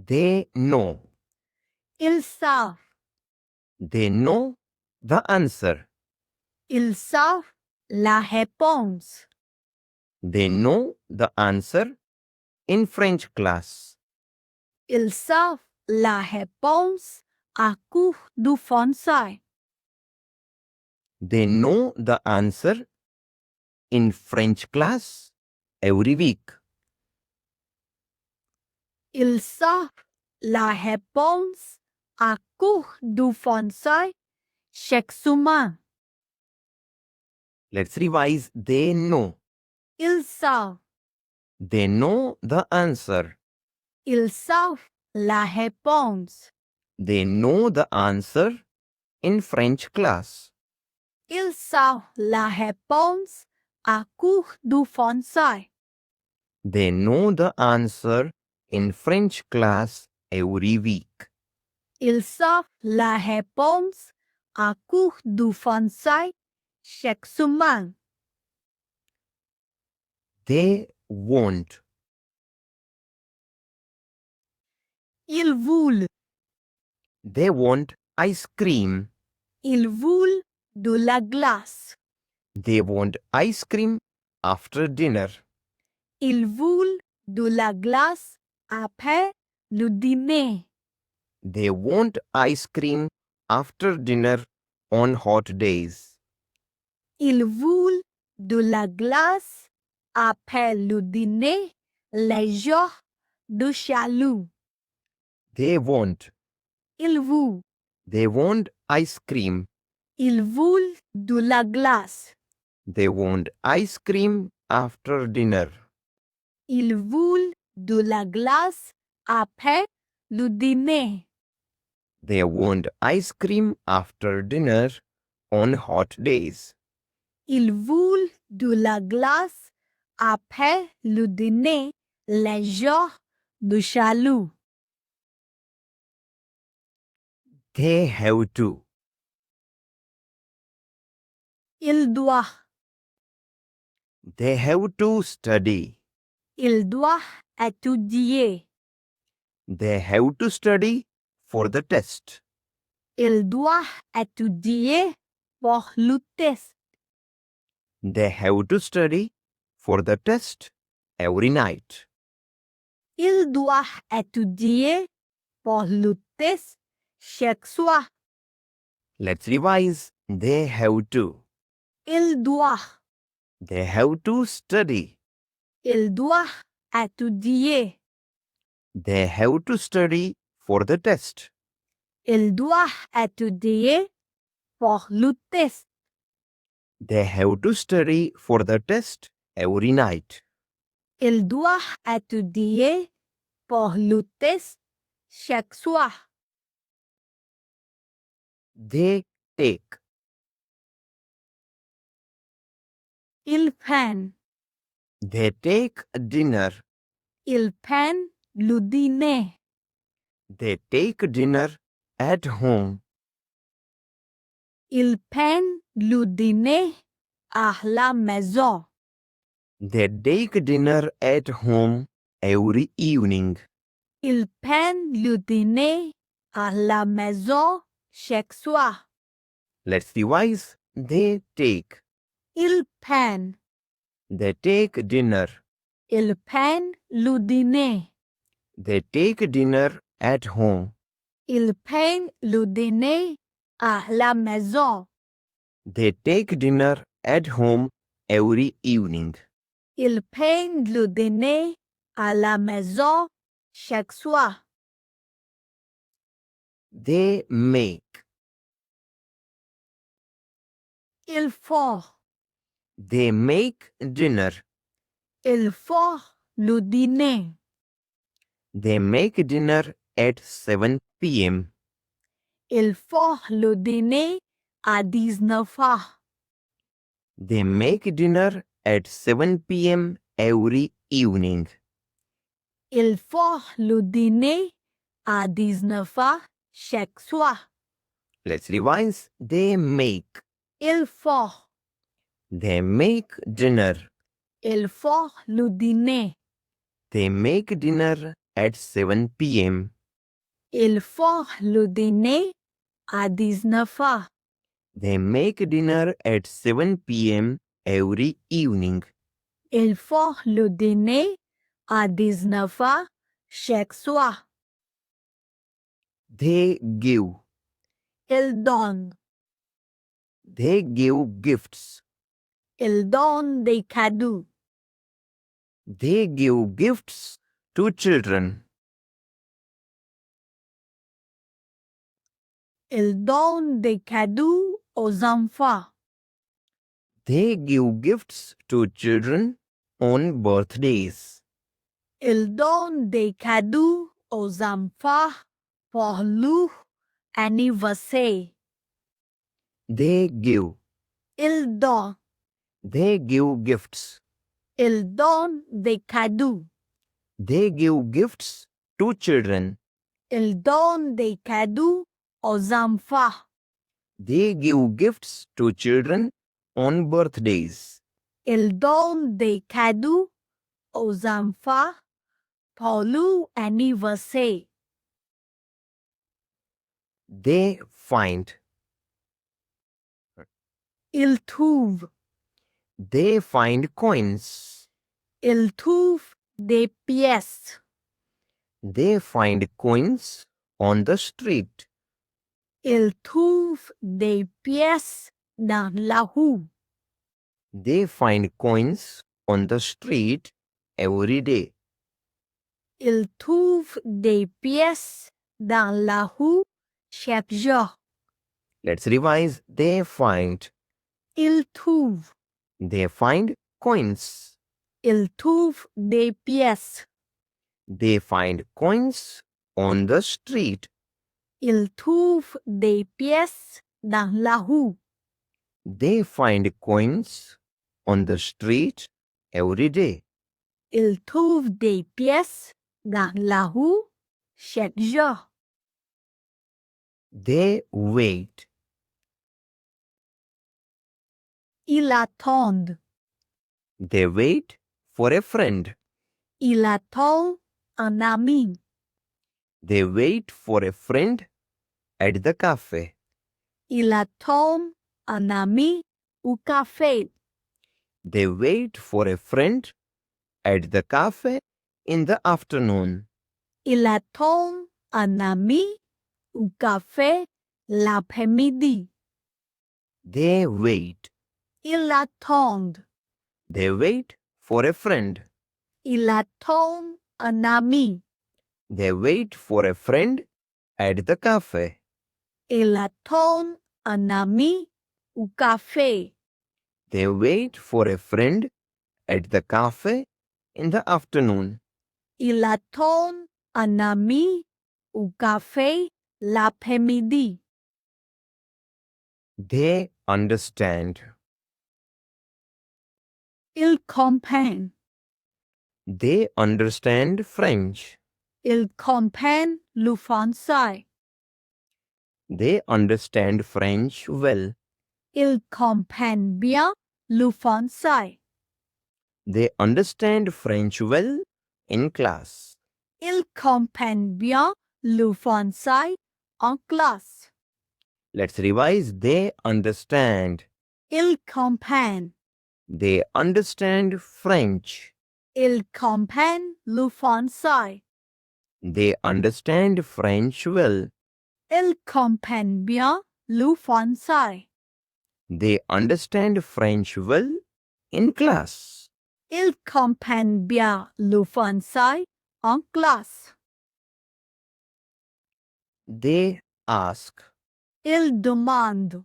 They know. Ils savent. They know the answer. Ils savent la réponse. They know the answer in French class. Ils savent la réponse à cours du français. They know the answer in French class every week. Ils savent la réponse à cours du français chaque semaine. Let's revise. They know. Ils savent. They know the answer. Ils savent la réponse. They know the answer in French class. Ils savent la réponse à cours du français. They know the answer in French class every week. Ils savent la réponse à cours du français chaque semaine. They won't. Ils veulent. They want ice cream. Ils veulent de la glace. They want ice cream after dinner. Ils veulent de la glace après le dîner. They want ice cream after dinner on hot days. Ils veulent de la glace après le dîner les jours de chaleur. They want. Ils veulent. They want ice cream. Ils veulent de la glace. They want ice cream after dinner. Ils veulent de la glace après le dîner. They want ice cream after dinner on hot days. Ils veulent de la glace après le dîner les jours de chaleur. They have to. Il doit. They have to study. Il doit étudier. They have to study for the test. Il doit étudier pour le test. They have to study for the test every night. Il doit étudier pour le test chaque soir. Let's revise. They have to. Il doit. They have to study. Il doit étudier. They have to study for the test. Il doit étudier pour le test. They have to study for the test every night. Il doit étudier pour le test chaque soir. They take. Ils prennent. They take dinner. Ils prennent le dîner. They take dinner at home. Ils prennent le dîner à la maison. They take dinner at home every evening. Ils prennent le dîner à la maison chaque soir. Let's revise. They take. Ils prennent. They take dinner. Ils prennent le dîner. They take dinner at home. Ils prennent le dîner à la maison. They take dinner at home every evening. Ils prennent le dîner à la maison chaque soir. They make. Ils font. They make dinner. Ils font le dîner. They make dinner at 7 p.m. Ils font le dîner à 19 heures. They make dinner at 7 p.m. every evening. Ils font le dîner à 19 heures chaque soir. Let's revise. They make. Ils font. They make dinner. Ils font le dîner. They make dinner at 7 p.m. Ils font le dîner à 19h. They make dinner at 7 p.m. every evening. Ils font le dîner à 19h chaque soir. They give. Ils donnent. They give gifts. Ils donnent des cadeaux. They give gifts to children. Ils donnent des cadeaux aux enfants. They give gifts to children on birthdays. Ils donnent des cadeaux aux enfants pour leur anniversaire. They give. Ils donnent. They give gifts. Ils donnent des cadeaux. They give gifts to children. Ils donnent des cadeaux aux enfants. They give gifts to children on birthdays. Ils donnent des cadeaux aux enfants pour leur anniversaire. They find. Ils trouvent. They find coins. Ils trouvent des pièces. They find coins on the street. Ils trouvent des pièces dans la rue. They find coins on the street every day. Ils trouvent des pièces dans la rue chaque jour. Let's revise. They find. Ils trouvent. They find coins. Ils trouvent des pièces. They find coins on the street. Ils trouvent des pièces dans la rue. They find coins on the street every day. Ils trouvent des pièces dans la rue chaque jour. They wait. Ils attendent. They wait for a friend. Ils attendent un ami. They wait for a friend at the cafe. Ils attendent un ami au café. They wait for a friend at the cafe in the afternoon. Ils attendent un ami au café l'après-midi. They wait. Ils attendent. They wait for a friend. Ils attendent un ami. They wait for a friend at the cafe. Ils attendent un ami au café. They wait for a friend at the cafe in the afternoon. Ils attendent un ami au café l'après-midi. They understand. Ils comprennent. They understand French. Ils comprennent le français. They understand French well. Ils comprennent bien le français. They understand French well in class. Ils comprennent bien le français en classe. Let's revise. They understand. Ils comprennent. They understand French. Ils comprennent le français. They understand French well. Ils comprennent bien le français. They understand French well in class. Ils comprennent bien le français en classe. They ask. Ils demandent.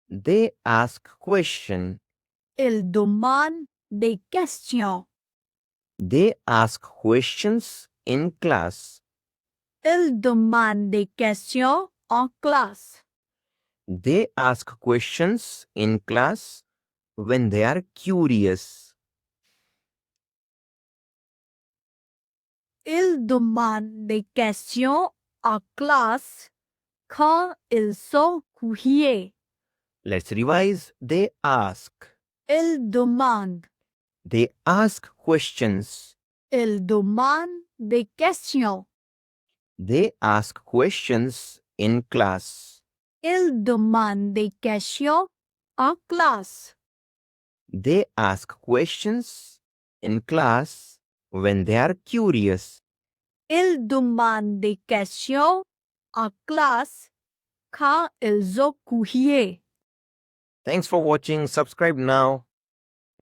They ask question. Ils demandent des questions. They ask questions in class. Ils demandent des questions en classe. They ask questions in class when they are curious. Ils demandent des questions en classe quand ils sont curieux. Let's revise. They ask. Ils demandent. They ask questions. Ils demandent des questions. They ask questions in class. Ils demandent des questions en classe. They ask questions in class when they are curious. Ils demandent des questions en classe quand ils ont courrier. Thanks for watching. Subscribe now.